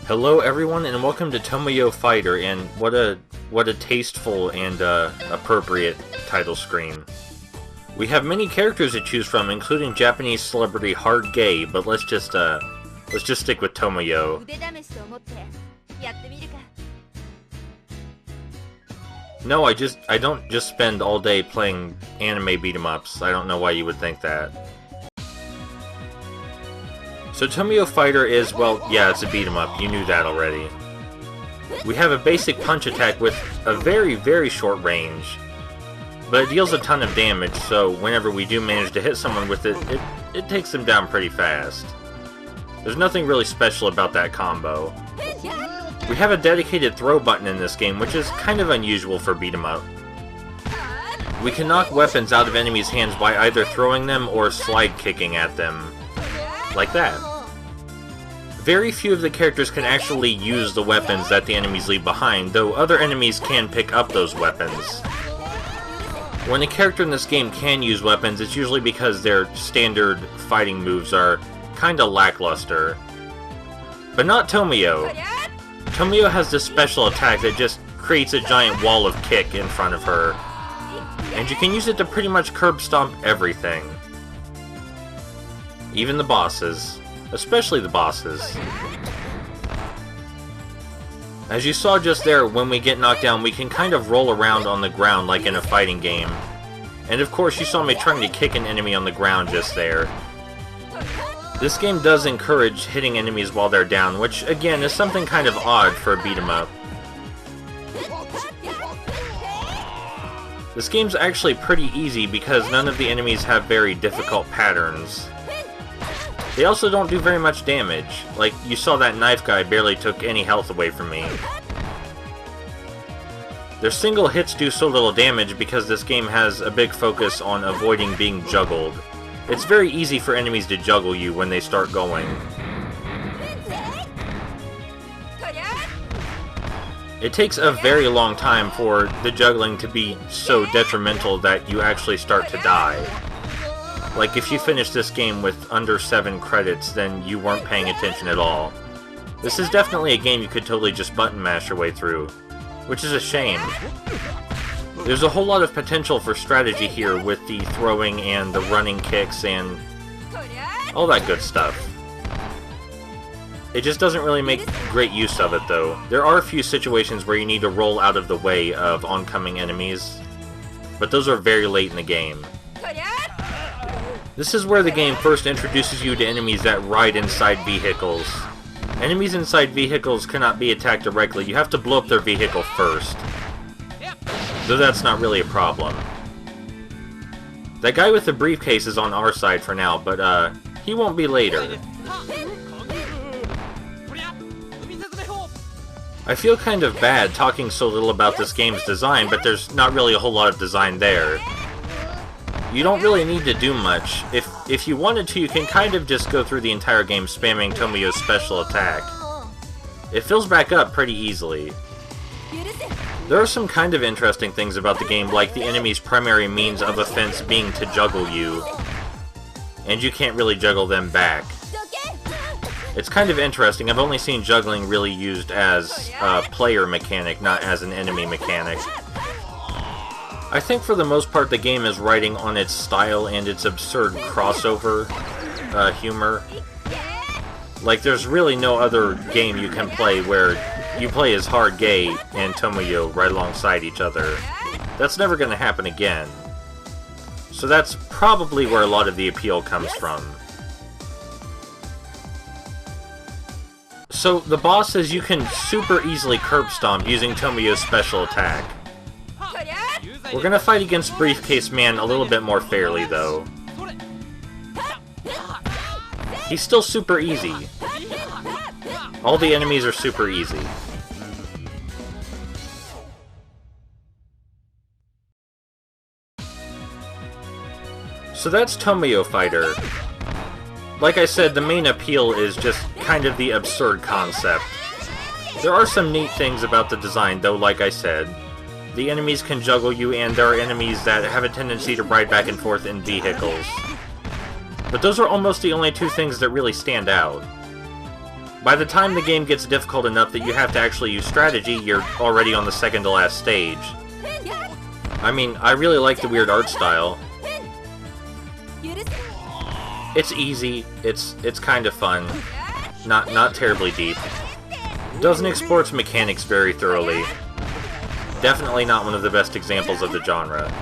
Hello everyone and welcome to Tomoyo Fighter, and what a tasteful and appropriate title screen. We have many characters to choose from, including Japanese celebrity Hard Gay, but let's just stick with Tomoyo. No, I don't just spend all day playing anime beat-em-ups. I don't know why you would think that. So Tomoyo Fighter is, well, yeah, it's a beat-em-up. You knew that already. We have a basic punch attack with a very, very short range. But it deals a ton of damage, so whenever we do manage to hit someone with it, it takes them down pretty fast. There's nothing really special about that combo. We have a dedicated throw button in this game, which is kind of unusual for beat-em-up. We can knock weapons out of enemies' hands by either throwing them or slide kicking at them. Like that. Very few of the characters can actually use the weapons that the enemies leave behind, though other enemies can pick up those weapons. When a character in this game can use weapons, it's usually because their standard fighting moves are kinda lackluster. But not Tomoyo. Tomoyo has this special attack that just creates a giant wall of kick in front of her, and you can use it to pretty much curb stomp everything. Even the bosses. Especially the bosses. As you saw just there, when we get knocked down, we can kind of roll around on the ground like in a fighting game. And of course, you saw me trying to kick an enemy on the ground just there. This game does encourage hitting enemies while they're down, which again is something kind of odd for a beat-em-up. This game's actually pretty easy because none of the enemies have very difficult patterns. They also don't do very much damage. Like, you saw that knife guy barely took any health away from me. Their single hits do so little damage because this game has a big focus on avoiding being juggled. It's very easy for enemies to juggle you when they start going. It takes a very long time for the juggling to be so detrimental that you actually start to die. Like, if you finish this game with under 7 credits, then you weren't paying attention at all. This is definitely a game you could totally just button mash your way through, which is a shame. There's a whole lot of potential for strategy here with the throwing and the running kicks and all that good stuff. It just doesn't really make great use of it, though. There are a few situations where you need to roll out of the way of oncoming enemies, but those are very late in the game. This is where the game first introduces you to enemies that ride inside vehicles. Enemies inside vehicles cannot be attacked directly, you have to blow up their vehicle first. Though that's not really a problem. That guy with the briefcase is on our side for now, but he won't be later. I feel kind of bad talking so little about this game's design, but there's not really a whole lot of design there. You don't really need to do much. If you wanted to, you can kind of just go through the entire game spamming Tomoyo's special attack. It fills back up pretty easily. There are some kind of interesting things about the game, like the enemy's primary means of offense being to juggle you, and you can't really juggle them back. It's kind of interesting. I've only seen juggling really used as a player mechanic, not as an enemy mechanic. I think for the most part the game is riding on its style and its absurd crossover humor. Like, there's really no other game you can play where you play as Hard Gay and Tomoyo right alongside each other. That's never going to happen again. So that's probably where a lot of the appeal comes from. So the bosses you can super easily curb stomp using Tomoyo's special attack. We're gonna fight against Briefcase Man a little bit more fairly, though. He's still super easy. All the enemies are super easy. So that's Tomoyo Fighter. Like I said, the main appeal is just kind of the absurd concept. There are some neat things about the design, though, like I said. The enemies can juggle you, and there are enemies that have a tendency to ride back and forth in vehicles. But those are almost the only two things that really stand out. By the time the game gets difficult enough that you have to actually use strategy, you're already on the second to last stage. I mean, I really like the weird art style. It's easy, it's kind of fun, not terribly deep. Doesn't explore its mechanics very thoroughly. Definitely not one of the best examples of the genre.